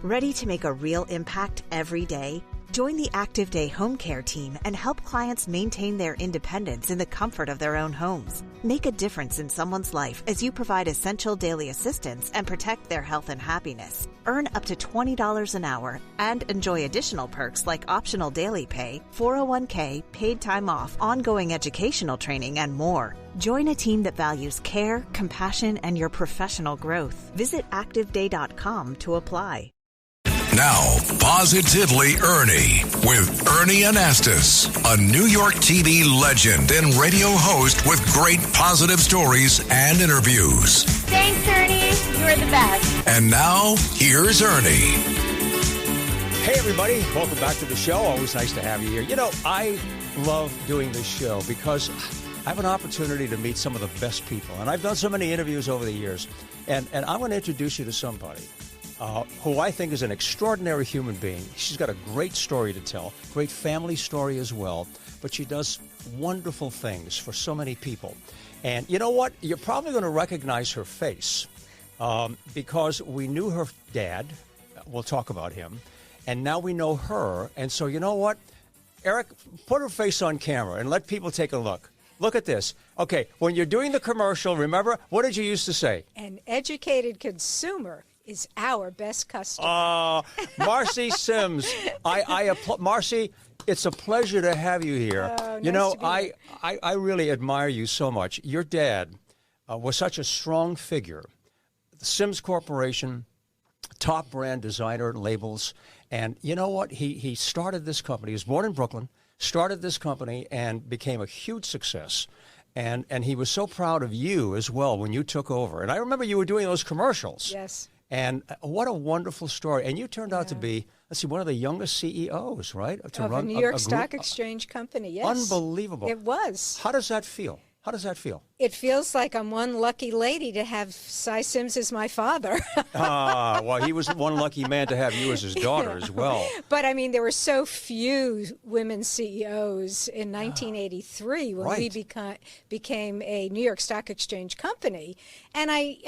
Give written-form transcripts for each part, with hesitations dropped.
Ready to make a real impact every day? Join the Active Day Home Care team and help clients maintain their independence in the comfort of their own homes. Make a difference in someone's life as you provide essential daily assistance and protect their health and happiness. Earn up to $20 an hour and enjoy additional perks like optional daily pay, 401k, paid time off, ongoing educational training, and more. Join a team that values care, compassion, and your professional growth. Visit ActiveDay.com to apply. Now, Positively Ernie with Ernie and a New York TV legend and radio host with great positive stories and interviews. Thanks, Ernie. You're the best. And now, here's Ernie. Hey, everybody. Welcome back to the show. Always nice to have you here. You know, I love doing this show because I have an opportunity to meet some of the best people. And I've done so many interviews over the years. And I want to introduce you to somebody who I think is an extraordinary human being. She's got a great story to tell, great family story as well, but she does wonderful things for so many people. And you know what? You're probably going to recognize her face because we knew her dad. We'll talk about him. And now we know her. And so you know what? Eric, put her face on camera and let people take a look. Look at this. Okay, when you're doing the commercial, remember, what did you used to say? An educated consumer is our best customer. Marcy Syms. Marcy, it's a pleasure to have you here. You know, I really admire you so much. Your dad was such a strong figure. The Syms Corporation, top brand designer labels. And you know what? He started this company. He was born in Brooklyn, started this company, and became a huge success. And he was so proud of you as well when you took over. And I remember you were doing those commercials. Yes. And what a wonderful story. And you turned out to be, one of the youngest CEOs, right? To of run a New York Stock Exchange company, yes. Unbelievable. It was. How does that feel? How does that feel? It feels like I'm one lucky lady to have Cy Syms as my father. Well, he was one lucky man to have you as his daughter as well. But, I mean, there were so few women CEOs in 1983 when we became a New York Stock Exchange company. And I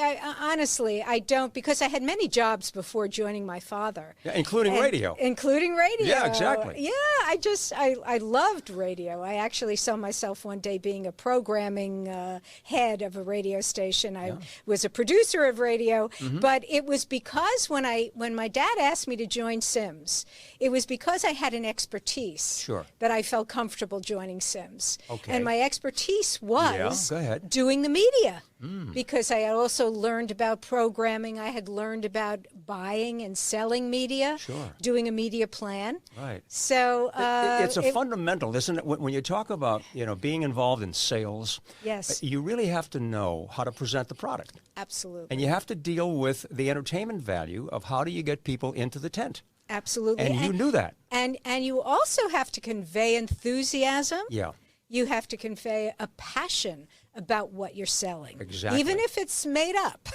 honestly, I don't, because I had many jobs before joining my father. Yeah, including radio. Including radio. Yeah, exactly. Yeah, I loved radio. I actually saw myself one day being a programming head of a radio station. I was a producer of radio, but it was because when my dad asked me to join Syms, it was because I had an expertise that I felt comfortable joining Syms. Okay. And my expertise was doing the media. Because I had also learned about programming. I had learned about buying and selling media, doing a media plan. Right. So it's a fundamental, isn't it? When you talk about being involved in sales, you really have to know how to present the product. Absolutely. And you have to deal with the entertainment value of how do you get people into the tent. Absolutely. And you knew that. And you also have to convey enthusiasm. Yeah. You have to convey a passion about what you're selling. Exactly. Even if it's made up.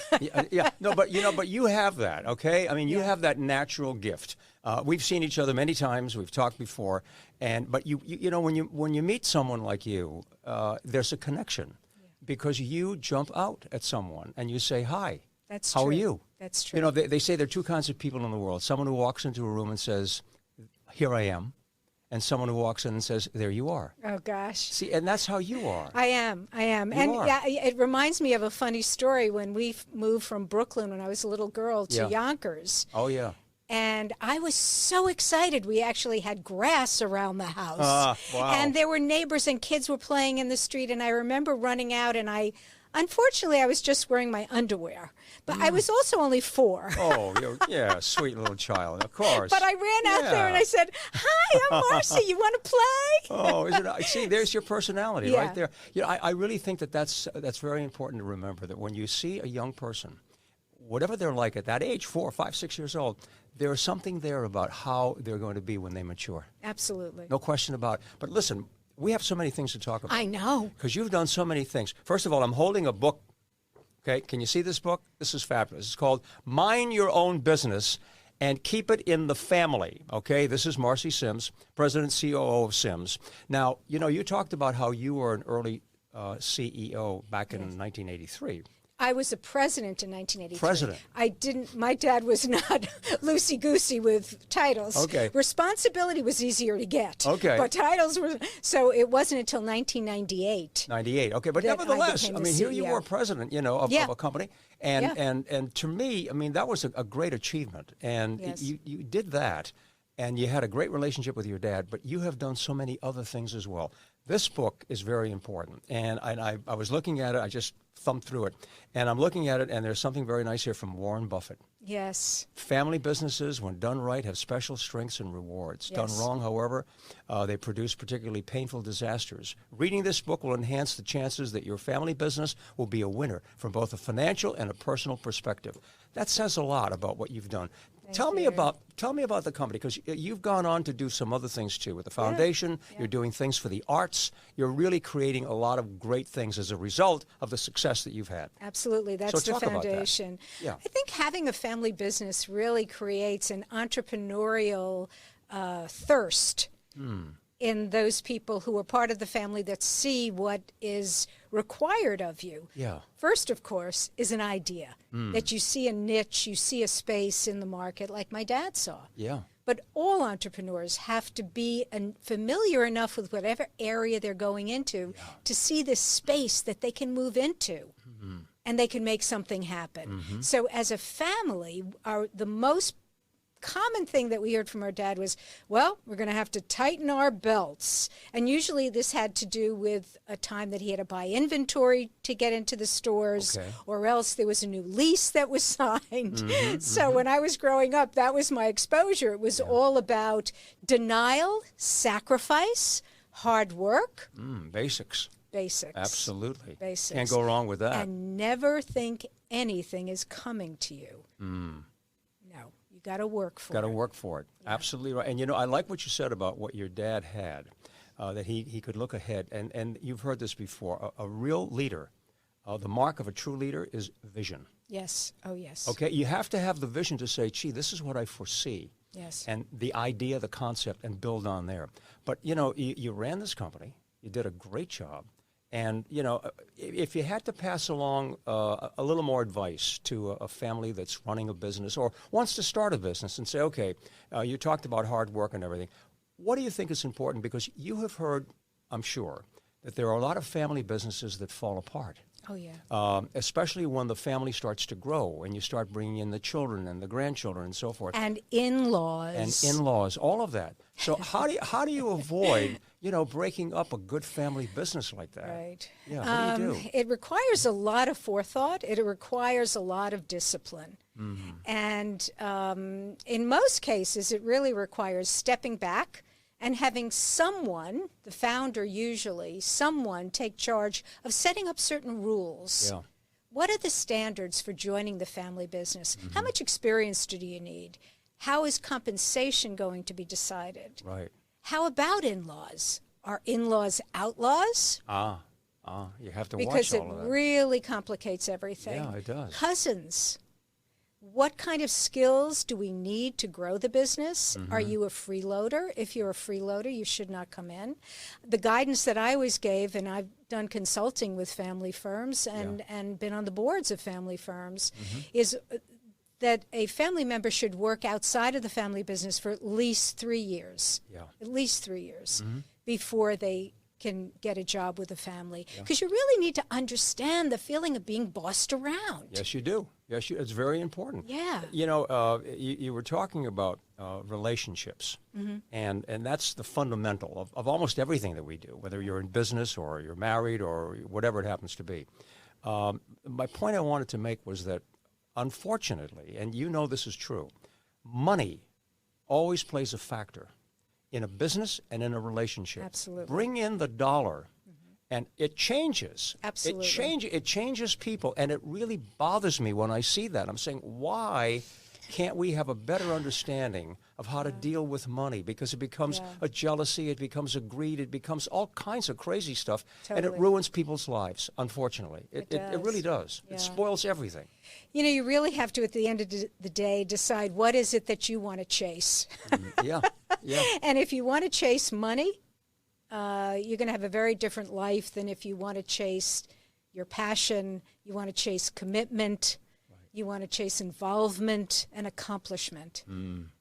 No, but you have that, okay? I mean, you have that natural gift. We've seen each other many times. We've talked before, but you know when you meet someone like you, there's a connection because you jump out at someone and you say hi. That's true. How are you? That's true. You know, they say there are two kinds of people in the world: someone who walks into a room and says, "Here I am." And someone who walks in and says, "There you are." Oh, gosh. See, and that's how you are. I am. Yeah, it reminds me of a funny story when we moved from Brooklyn when I was a little girl to Yonkers. Oh, yeah. And I was so excited. We actually had grass around the house. Wow. And there were neighbors and kids were playing in the street. And I remember running out and unfortunately, I was just wearing my underwear. But I was also only 4. Oh, sweet little child, of course. But I ran out there and I said, "Hi, I'm Marcy. You want to play?" Oh, isn't it? See, there's your personality right there. You know, I really think that's very important to remember that when you see a young person, whatever they're like at that age, 4, 5, 6 years old, there's something there about how they're going to be when they mature. Absolutely. No question about it. But listen, we have so many things to talk about. I know. Because you've done so many things. First of all, I'm holding a book. Okay, can you see this book? This is fabulous. It's called Mind Your Own Business and Keep It in the Family. Okay, this is Marcy Syms, President CEO of Syms. Now, you talked about how you were an early CEO back in 1983. I was a president in 1983. President. My dad was not loosey-goosey with titles. Okay. Responsibility was easier to get. Okay. But titles were, so it wasn't until 1998. 98. Okay, but that nevertheless, became I the mean, here you CEO. were president, of a company. And to me, I mean, that was a great achievement. And Yes. you did that, and you had a great relationship with your dad, but you have done so many other things as well. This book is very important, and I was looking at it, I just thumbed through it, and I'm looking at it, and there's something very nice here from Warren Buffett. Yes. Family businesses, when done right, have special strengths and rewards. Yes. Done wrong, however, they produce particularly painful disasters. Reading this book will enhance the chances that your family business will be a winner from both a financial and a personal perspective. That says a lot about what you've done. Tell me about the company, because you've gone on to do some other things too with the foundation. You're doing things for the arts. You're really creating a lot of great things as a result of the success that you've had. Absolutely. That's So the talk about that. foundation. Yeah. I think having a family business really creates an entrepreneurial thirst in those people who are part of the family that see what is required of you. Yeah. First, of course, is an idea that you see a niche, you see a space in the market like my dad saw. Yeah. But all entrepreneurs have to be familiar enough with whatever area they're going into to see this space that they can move into and they can make something happen. So as a family, the most common thing that we heard from our dad was, well, we're going to have to tighten our belts. And usually this had to do with a time that he had to buy inventory to get into the stores, or else there was a new lease that was signed. So when I was growing up, that was my exposure. It was all about denial, sacrifice, hard work. Basics. Basics. Absolutely. Basics. Can't go wrong with that. And never think anything is coming to you. No, you got to work for it. Got to work for it. Yeah. Absolutely right. And, I like what you said about what your dad had, that he could look ahead. And you've heard this before. A real leader, the mark of a true leader is vision. Yes. Oh, yes. Okay? You have to have the vision to say, gee, this is what I foresee. Yes. And the idea, the concept, and build on there. But, you ran this company. You did a great job. And, if you had to pass along a little more advice to a family that's running a business or wants to start a business and say, okay, you talked about hard work and everything. What do you think is important? Because you have heard, I'm sure, that there are a lot of family businesses that fall apart. Oh, yeah. Especially when the family starts to grow and you start bringing in the children and the grandchildren and so forth. And in-laws. And in-laws, all of that. So how do you avoid, breaking up a good family business like that? Right. Yeah, what do you do? It requires a lot of forethought. It requires a lot of discipline. And in most cases, it really requires stepping back and having someone, the founder usually, someone take charge of setting up certain rules. Yeah. What are the standards for joining the family business? How much experience do you need? How is compensation going to be decided? Right. How about in-laws? Are in-laws outlaws? You have to Because watch all of that. it really complicates everything. Yeah, it does. Cousins. What kind of skills do we need to grow the business? Are you a freeloader? If you're a freeloader, you should not come in. The guidance that I always gave, and I've done consulting with family firms and been on the boards of family firms, is that a family member should work outside of the family business for at least 3 years. Yeah. At least 3 years before they can get a job with a family. Because you really need to understand the feeling of being bossed around. Yes, you do. Yes, it's very important. Yeah. You were talking about relationships, and that's the fundamental of almost everything that we do, whether you're in business or you're married or whatever it happens to be. My point I wanted to make was that, unfortunately, and this is true, money always plays a factor in a business and in a relationship. Absolutely. Bring in the dollar, and it changes. Absolutely. It changes people, and it really bothers me when I see that. I'm saying, why can't we have a better understanding of how to deal with money? Because it becomes a jealousy, it becomes a greed, it becomes all kinds of crazy stuff, and it ruins people's lives, unfortunately. It really does. Yeah. It spoils everything. You really have to, at the end of the day, decide what is it that you want to chase. Yeah. And if you want to chase money, you're going to have a very different life than if you want to chase your passion. You want to chase commitment. You want to chase involvement and accomplishment.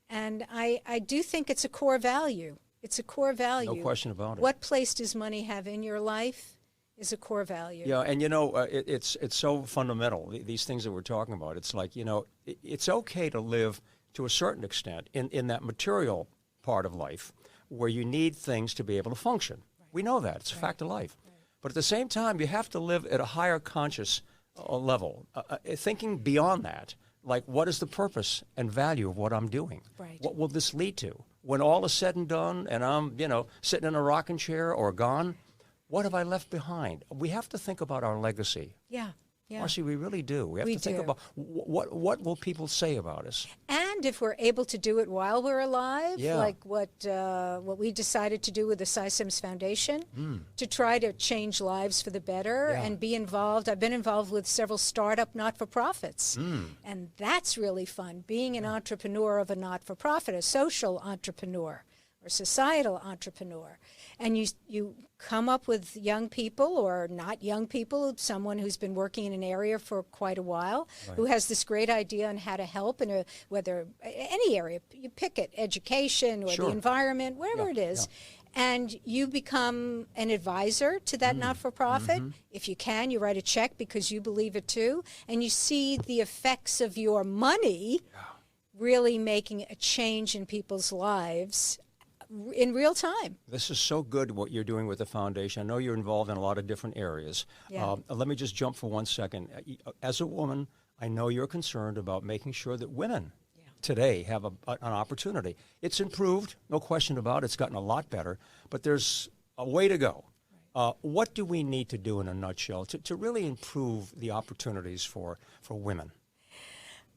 And I do think it's a core value. It's a core value. No question about it. What place does money have in your life is a core value. Yeah, and it's so fundamental, these things that we're talking about. It's like, it's okay to live to a certain extent in that material part of life where you need things to be able to function. Right. We know that. It's a fact of life. Right. But at the same time, you have to live at a higher conscious level, thinking beyond that. Like, what is the purpose and value of what I'm doing? Right. What will this lead to? When all is said and done and I'm, sitting in a rocking chair or gone, what have I left behind? We have to think about our legacy. Yeah. Marcy, we really do. We have to think about what will people say about us. And if we're able to do it while we're alive, like what we decided to do with the Syms Foundation, to try to change lives for the better and be involved. I've been involved with several startup not-for-profits, and that's really fun, being an entrepreneur of a not-for-profit, a social entrepreneur or societal entrepreneur. And you come up with young people or not young people, someone who's been working in an area for quite a while, who has this great idea on how to help in whether any area, you pick it, education or the environment, wherever it is. And you become an advisor to that not-for-profit. If you can, you write a check because you believe it too. And you see the effects of your money really making a change in people's lives in real time. This is so good what you're doing with the foundation. I know you're involved in a lot of different areas. Let me just jump for 1 second. As a woman, I know you're concerned about making sure that women today have an opportunity. It's improved, no question about it. It's gotten a lot better, but there's a way to go. What do we need to do in a nutshell to really improve the opportunities for women?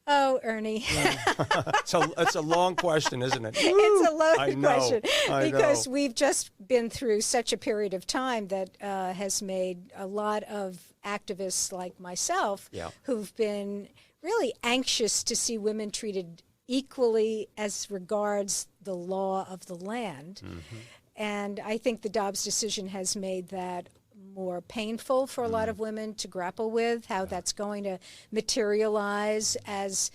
Oh, Ernie. It's a long question, isn't it? It's a loaded question because know. We've just been through such a period of time that has made a lot of activists like myself who've been really anxious to see women treated equally as regards the law of the land. And I think the Dobbs decision has made that more painful for a lot of women to grapple with, how that's going to materialize as,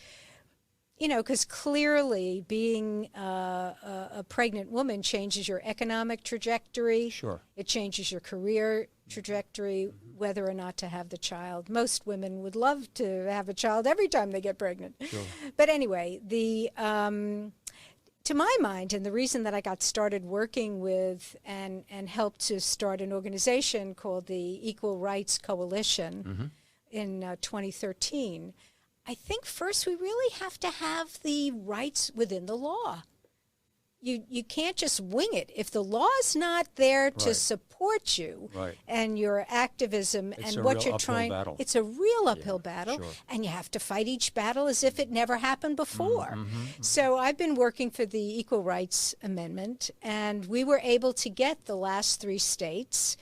because clearly being a pregnant woman changes your economic trajectory. Sure. It changes your career trajectory, whether or not to have the child. Most women would love to have a child every time they get pregnant. Sure. But anyway, to my mind, and the reason that I got started working with and helped to start an organization called the Equal Rights Coalition in 2013, I think first we really have to have the rights within the law. You can't just wing it. If the law is not there to support you and your activism and what you're trying, it's a real uphill battle, and you have to fight each battle as if it never happened before. So I've been working for the Equal Rights Amendment, and we were able to get the last 3 states.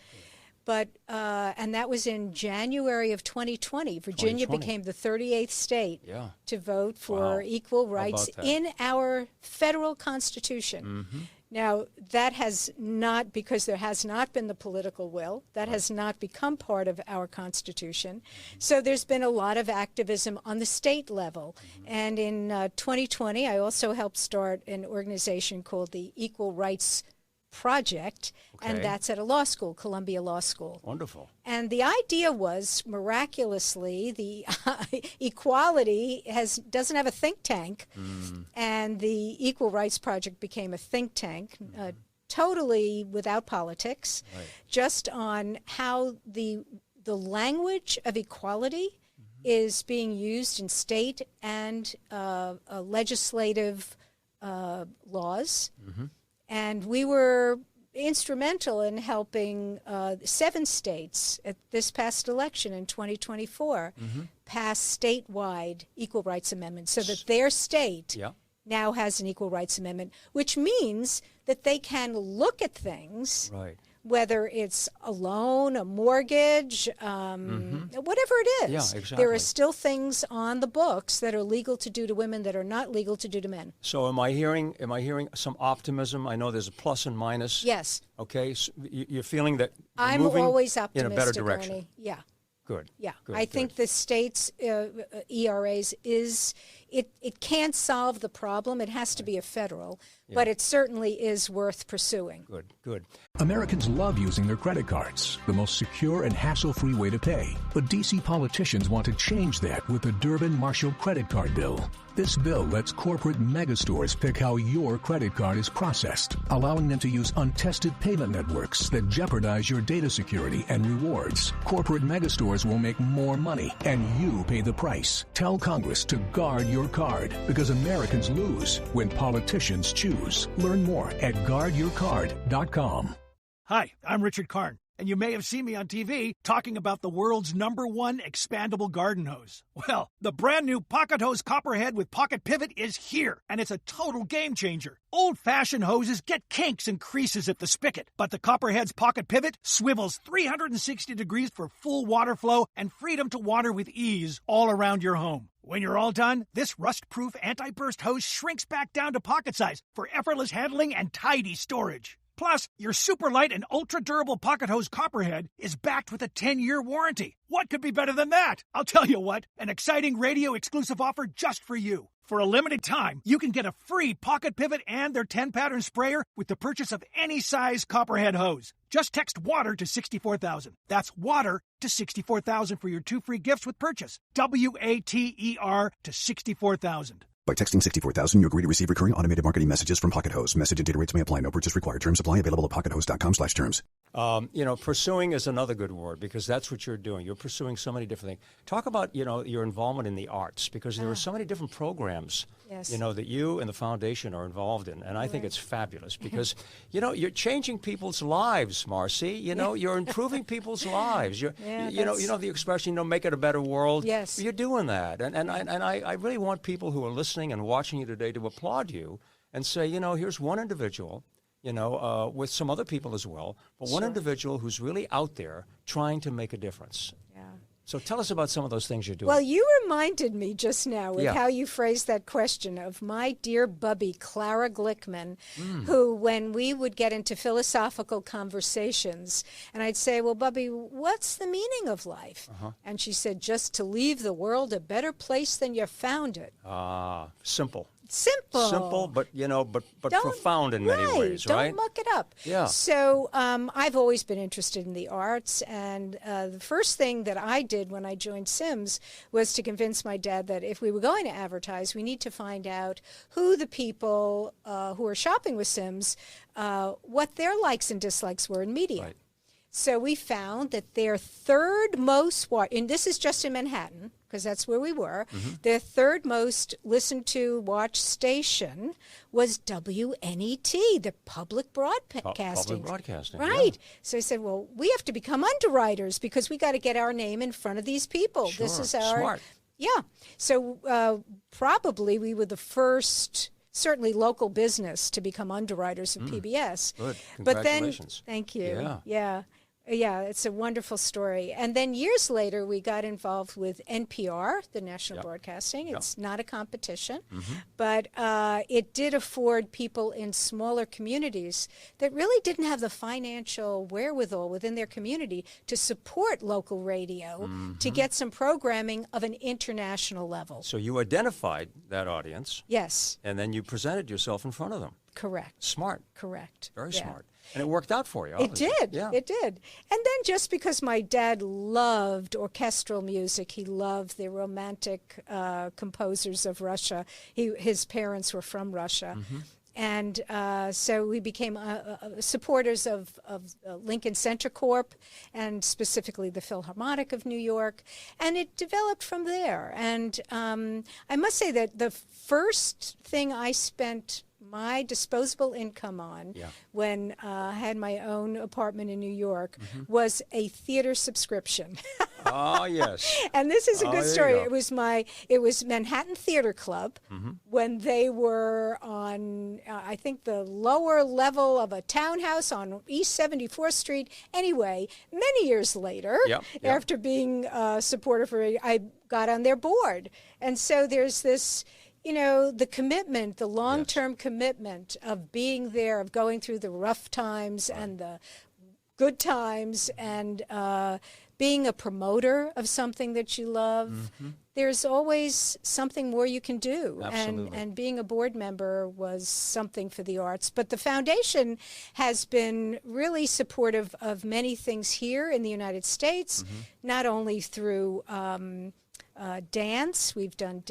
But and that was in January of 2020. Virginia became the 38th state to vote for equal rights in our federal Constitution. Now, that has not, because there has not been the political will, that has not become part of our Constitution. So there's been a lot of activism on the state level. And in 2020, I also helped start an organization called the Equal Rights Project, and that's at a law school, Columbia Law School. Wonderful. And the idea was, miraculously, the equality doesn't have a think tank, and the Equal Rights Project became a think tank, totally without politics, just on how the language of equality is being used in state and legislative laws. And we were instrumental in helping 7 states at this past election in 2024 pass statewide equal rights amendments so that their state now has an equal rights amendment, which means that they can look at things, whether it's a loan, a mortgage, whatever it is. Yeah, exactly. There are still things on the books that are legal to do to women that are not legal to do to men. So am I hearing some optimism? I know there's a plus and minus. Yes. Okay, so you're feeling that I'm moving always optimistic, in a better direction. Ernie. Yeah. Good. Yeah. Good, I think the state's ERAs it can't solve the problem. It has to be a federal, but it certainly is worth pursuing. Good, good. Americans love using their credit cards, the most secure and hassle-free way to pay. But D.C. politicians want to change that with the Durbin-Marshall credit card bill. This bill lets corporate megastores pick how your credit card is processed, allowing them to use untested payment networks that jeopardize your data security and rewards. Corporate megastores will make more money, and you pay the price. Tell Congress to guard your card, because Americans lose when politicians choose. Learn more at guardyourcard.com. Hi, I'm Richard Karn, and you may have seen me on TV talking about the world's #1 expandable garden hose. Well, the brand new Pocket Hose Copperhead with Pocket Pivot is here, and it's a total game changer. Old-fashioned hoses get kinks and creases at the spigot, but the Copperhead's Pocket Pivot swivels 360 degrees for full water flow and freedom to water with ease all around your home. When you're all done, this rust-proof anti-burst hose shrinks back down to pocket size for effortless handling and tidy storage. Plus, your super light and ultra-durable Pocket Hose Copperhead is backed with a 10-year warranty. What could be better than that? I'll tell you what, an exciting radio-exclusive offer just for you. For a limited time, you can get a free Pocket Pivot and their 10-pattern sprayer with the purchase of any size Copperhead hose. Just text WATER to 64,000. That's WATER to 64,000 for your 2 free gifts with purchase. WATER to 64,000. By texting 64,000, you agree to receive recurring automated marketing messages from Pocket Hose. Message and data rates may apply. No purchase required. Terms apply. Available at pockethose.com/terms. Pursuing is another good word, because that's what you're doing. You're pursuing so many different things. Talk about, your involvement in the arts, because there are so many different programs, that you and the foundation are involved in. And I think it's fabulous because, you're changing people's lives, Marcy. You're improving people's lives. You know the expression, make it a better world. Yes. You're doing that. And I really want people who are listening and watching you today to applaud you and say, here's one individual, with some other people as well, but one individual who's really out there trying to make a difference. Yeah. So tell us about some of those things you're doing. Well, you reminded me just now with how you phrased that question of my dear Bubby, Clara Glickman, who, when we would get into philosophical conversations, and I'd say, well, Bubby, what's the meaning of life? And she said, just to leave the world a better place than you found it. Simple. Simple, but profound in many ways, right? Don't muck it up. Yeah. So I've always been interested in the arts, and the first thing that I did when I joined Syms was to convince my dad that if we were going to advertise, we need to find out who the people who are shopping with Syms, what their likes and dislikes were in media. Right. So we found that their third most, and this is just in Manhattan, because that's where we were, their third most listened to watch station was WNET, the public broadcasting. Public broadcasting, right. So I said, well, we have to become underwriters because we got to get our name in front of these people. Sure. This is our... Smart. Yeah. So probably we were the first... certainly local business to become underwriters of PBS. Good. But Congratulations. then, thank you. Yeah, it's a wonderful story. And then years later, we got involved with NPR, the National Broadcasting. It's not a competition, but it did afford people in smaller communities that really didn't have the financial wherewithal within their community to support local radio to get some programming of an international level. So you identified that audience. Yes. And then you presented yourself in front of them. Correct. Smart. Correct. Very smart. And it worked out for you, obviously. It did. Yeah. It did. And then just because my dad loved orchestral music, he loved the romantic composers of Russia. His parents were from Russia. And so we became supporters of Lincoln Center Corp. And specifically the Philharmonic of New York. And it developed from there. And I must say that the first thing I spent my disposable income on when I had my own apartment in New York was a theater subscription. Oh, yes. And this is a good story. It was Manhattan Theater Club when they were on, I think, the lower level of a townhouse on East 74th Street. Anyway, many years later, after being a supporter for it, I got on their board. And so there's this... the commitment, the long-term commitment of being there, of going through the rough times and the good times, and being a promoter of something that you love, there's always something more you can do. Absolutely. And being a board member was something for the arts. But the foundation has been really supportive of many things here in the United States, not only through dance. We've done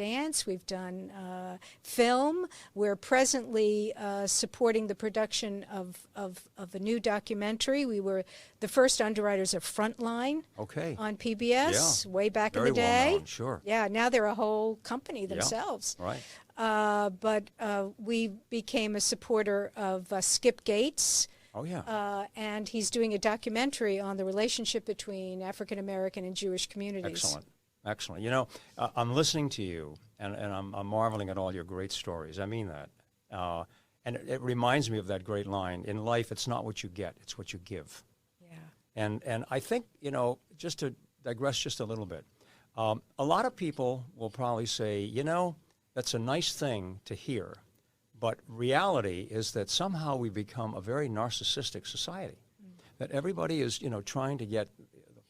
film. We're presently supporting the production of a new documentary. We were the first underwriters of Frontline on PBS way back in the day. Well known, sure. Yeah, now they're a whole company themselves. Right. But we became a supporter of Skip Gates. Oh, yeah. And he's doing a documentary on the relationship between African American and Jewish communities. Excellent. You know, I'm listening to you, and I'm marveling at all your great stories. I mean that. And it reminds me of that great line, in life, it's not what you get, it's what you give. Yeah. And I think, you know, just to digress just a little bit, a lot of people will probably say, you know, that's a nice thing to hear, but reality is that somehow we become a very narcissistic society, that everybody is, you know, trying to get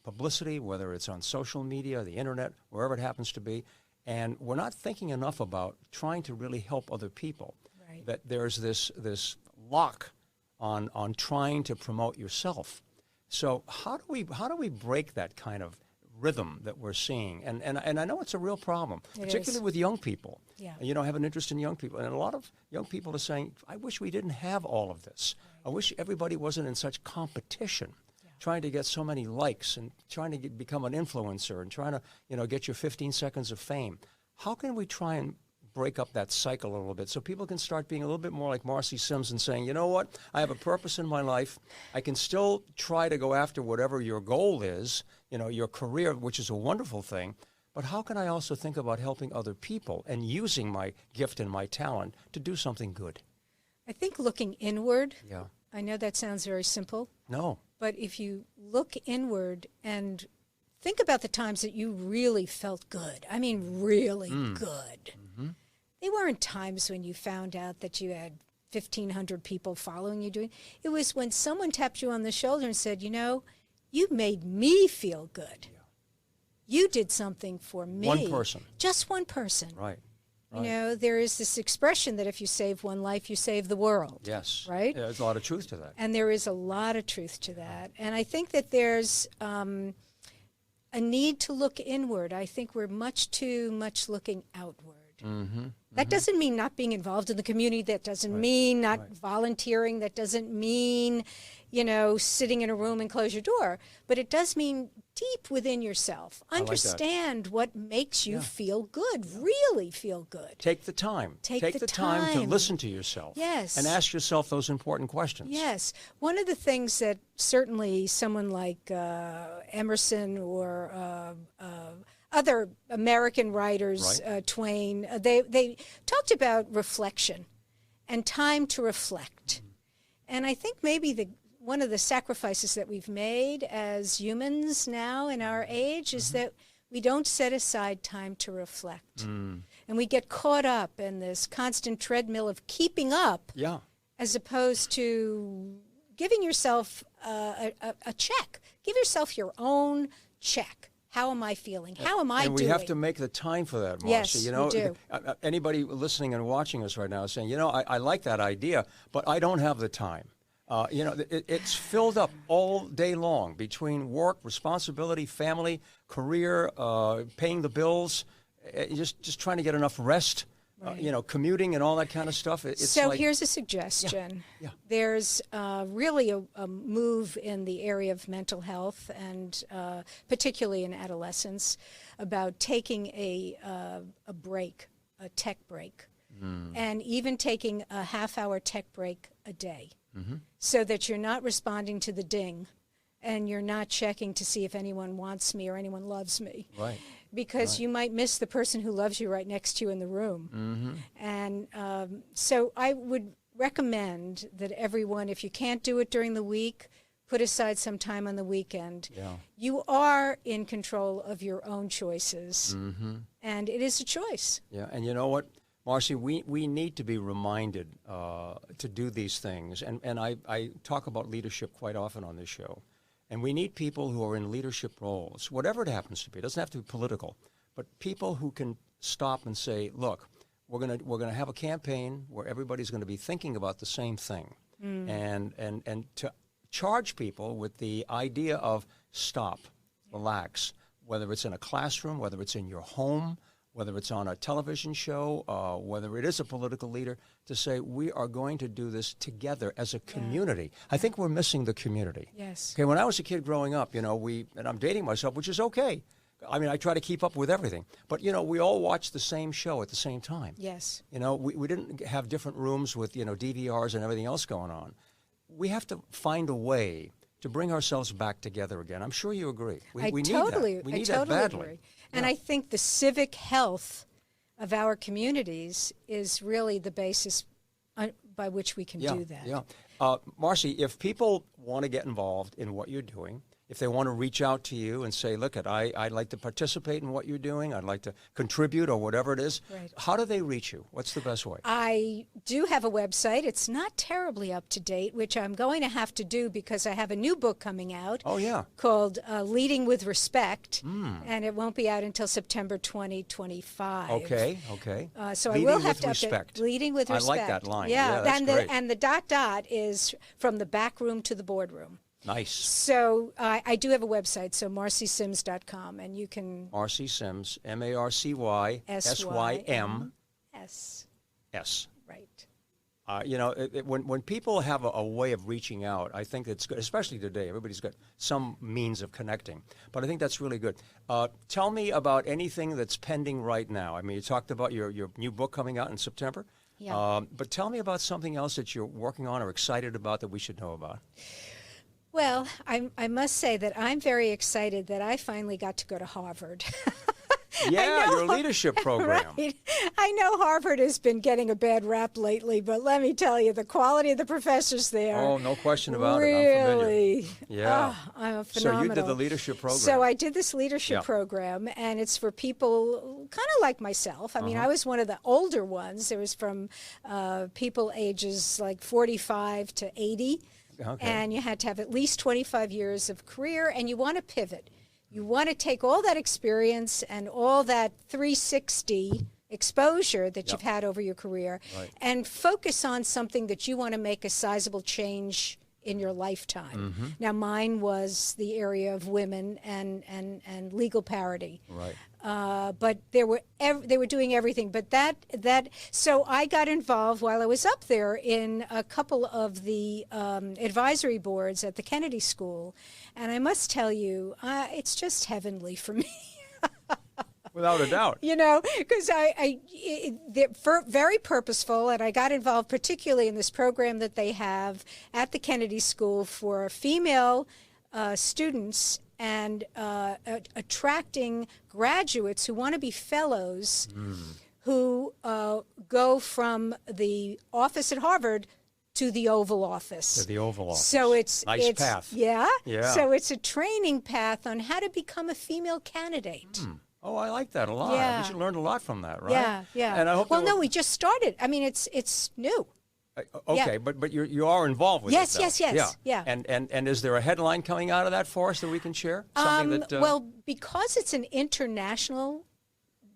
publicity, whether it's on social media, the internet, wherever it happens to be, and we're not thinking enough about trying to really help other people. Right. That there's this lock on trying to promote yourself. So how do we break that kind of rhythm that we're seeing? And I know it's a real problem, particularly with young people. Yeah. You know, have an interest in young people, and a lot of young people are saying, "I wish we didn't have all of this. Right. I wish everybody wasn't in such competition." Trying to get so many likes and trying to become an influencer and trying to, you know, get your 15 seconds of fame. How can we try and break up that cycle a little bit so people can start being a little bit more like Marcy Syms and saying, you know what, I have a purpose in my life. I can still try to go after whatever your goal is, you know, your career, which is a wonderful thing. But how can I also think about helping other people and using my gift and my talent to do something good? I think looking inward. Yeah. I know that sounds very simple. No. But if you look inward and think about the times that you really felt good, I mean really good. They weren't times when you found out that you had 1,500 people following you. It was when someone tapped you on the shoulder and said, you know, you made me feel good. Yeah. You did something for me. One person. Just one person. Right. You know, there is this expression that if you save one life, you save the world. Yes. Right? Yeah, there's a lot of truth to that. And there is a lot of truth to that. And I think that there's a need to look inward. I think we're much too much looking outward. That doesn't mean not being involved in the community. That doesn't mean not volunteering. That doesn't mean, you know, sitting in a room and close your door. But it does mean deep within yourself. Understand what makes you feel good, really feel good. Take the time. Take the time to listen to yourself. Yes. And ask yourself those important questions. Yes. One of the things that certainly someone like Emerson or other American writers, Twain, they talked about reflection and time to reflect. And I think maybe one of the sacrifices that we've made as humans now in our age is that we don't set aside time to reflect. And we get caught up in this constant treadmill of keeping up as opposed to giving yourself a check. Give yourself your own check. How am I feeling? How am I doing? And we have to make the time for that, Marcy. Yes, you know, we do. Anybody listening and watching us right now is saying, you know, I like that idea, but I don't have the time. You know, it's filled up all day long between work, responsibility, family, career, paying the bills, just trying to get enough rest. You know, commuting and all that kind of stuff. So here's a suggestion. Yeah. There's really a move in the area of mental health and particularly in adolescence about taking a break, a tech break, and even taking a half-hour tech break a day so that you're not responding to the ding and you're not checking to see if anyone wants me or anyone loves me. Right. Because you might miss the person who loves you right next to you in the room. And so I would recommend that everyone, if you can't do it during the week, put aside some time on the weekend. You are in control of your own choices, and it is a choice. Yeah, and you know what, Marcy, we need to be reminded to do these things. And I talk about leadership quite often on this show. And we need people who are in leadership roles, whatever it happens to be. It doesn't have to be political, but people who can stop and say, look, we're gonna have a campaign where everybody's going to be thinking about the same thing, and to charge people with the idea of stop, relax, whether it's in a classroom, whether it's in your home, whether it's on a television show, whether it is a political leader, to say we are going to do this together as a community. I think we're missing the community. Yes. Okay, when I was a kid growing up, and I'm dating myself, which is okay. I mean, I try to keep up with everything. But, we all watched the same show at the same time. Yes. We didn't have different rooms with, DVRs and everything else going on. We have to find a way to bring ourselves back together again. I'm sure you agree. We need that. We need that badly. Agree. And I think the civic health of our communities is really the basis by which we can do that. Yeah. Marcy, if people want to get involved in what you're doing, if they want to reach out to you and say, look, I'd like to participate in what you're doing, I'd like to contribute or whatever it is, how do they reach you? What's the best way? I do have a website. It's not terribly up to date, which I'm going to have to do because I have a new book coming out called Leading with Respect, and it won't be out until September 2025. Okay. So Leading I will have with to respect. Leading with Respect. I like that line. Yeah, that's great. And the dot is from the back room to the boardroom. Nice. So I do have a website, so marcysyms.com, and you can... Marcy Syms, MarcySym. S. Right. When people have a way of reaching out, I think it's good, especially today. Everybody's got some means of connecting. But I think that's really good. Tell me about anything that's pending right now. I mean, you talked about your new book coming out in September. Yeah. But tell me about something else that you're working on or excited about that we should know about. Well, I must say that I'm very excited that I finally got to go to Harvard. Yeah, your leadership program. Right. I know Harvard has been getting a bad rap lately, but let me tell you, the quality of the professors there. Oh, no question about it. I'm familiar. Yeah. I'm phenomenal. So you did the leadership program. So I did this leadership program, and it's for people kind of like myself. I mean, I was one of the older ones. It was from people ages like 45 to 80. Okay. And you had to have at least 25 years of career, and you want to pivot. You want to take all that experience and all that 360 exposure that you've had over your career and focus on something that you want to make a sizable change in your lifetime. Now, mine was the area of women and legal parity. Right. But they were doing everything. But so I got involved while I was up there in a couple of the advisory boards at the Kennedy School, and I must tell you, it's just heavenly for me. Without a doubt. Because they're very purposeful, and I got involved particularly in this program that they have at the Kennedy School for female students and attracting graduates who want to be fellows who go from the office at Harvard to the Oval Office. To the Oval Office. So it's nice path. Yeah. Yeah. So it's a training path on how to become a female candidate. Oh, I like that a lot. Yeah. We should learn a lot from that, right? Yeah. And I hope we just started. I mean, it's new. Okay, but you are involved with it, though. Yes. Yeah. And is there a headline coming out of that for us that we can share? Well, because it's an international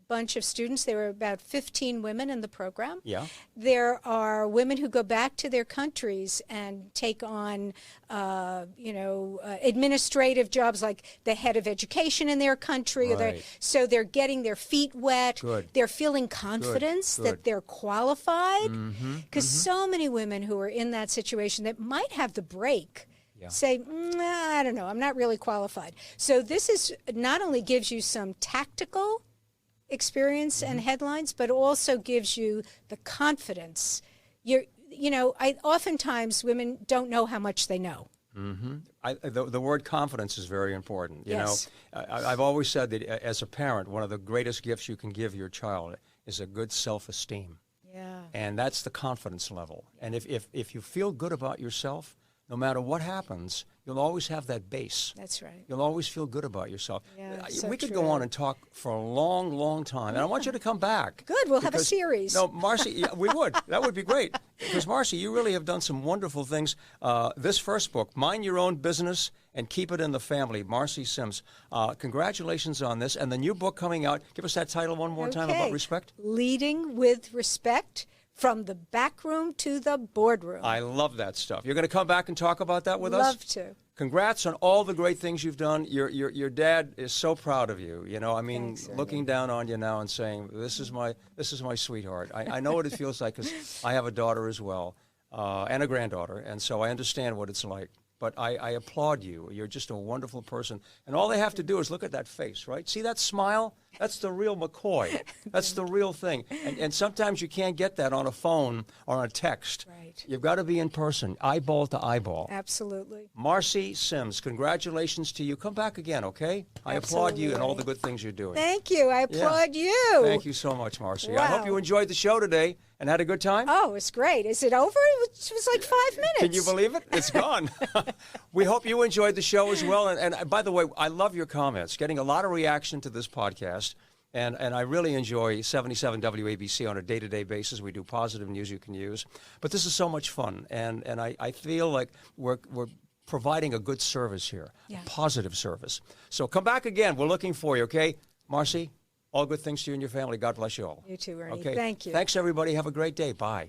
bunch of students, there were about 15 women in the program. Yeah. There are women who go back to their countries and take on, administrative jobs like the head of education in their country. Right. So they're getting their feet wet. Good. They're feeling confidence that they're qualified. Because so many women who are in that situation that might have the break say, I don't know, I'm not really qualified. So this is not only gives you some tactical experience and headlines, but also gives you the confidence. Oftentimes women don't know how much they know. The word confidence is very important. Yes. I've always said that as a parent, one of the greatest gifts you can give your child is a good self-esteem. Yeah. And that's the confidence level. And if you feel good about yourself, no matter what happens, you'll always have that base. That's right. You'll always feel good about yourself. Yeah, we could go on and talk for a long, long time. And I want you to come back. Good. We'll have a series. No, Marcy, yeah, we would. That would be great. Because, Marcy, you really have done some wonderful things. This first book, Mind Your Own Business and Keep It in the Family, Marcy Syms. Congratulations on this. And the new book coming out, give us that title one more time about respect. Leading with Respect. From the back room to the boardroom. I love that stuff. You're going to come back and talk about that with us? Love to. Congrats on all the great things you've done. Your dad is so proud of you. You know, I mean, Thanks, looking down on you now and saying, "This is my sweetheart." I know what it feels like because I have a daughter as well and a granddaughter, and so I understand what it's like. But I applaud you. You're just a wonderful person. And all they have to do is look at that face, right? See that smile? That's the real McCoy. That's the real thing. And sometimes you can't get that on a phone or on a text. Right. You've got to be in person, eyeball to eyeball. Absolutely. Marcy Syms, congratulations to you. Come back again, okay? I applaud you and all the good things you're doing. Thank you. I applaud you. Thank you so much, Marcy. Wow. I hope you enjoyed the show today and had a good time. Oh, it's great. Is it over? It was like 5 minutes. Can you believe it? It's gone. We hope you enjoyed the show as well. And by the way, I love your comments. Getting a lot of reaction to this podcast. And I really enjoy 77 WABC on a day-to-day basis. We do positive news you can use. But this is so much fun. And I feel like we're providing a good service here, a positive service. So come back again. We're looking for you, okay? Marcy, all good things to you and your family. God bless you all. You too, Ernie. Okay. Thank you. Thanks, everybody. Have a great day. Bye.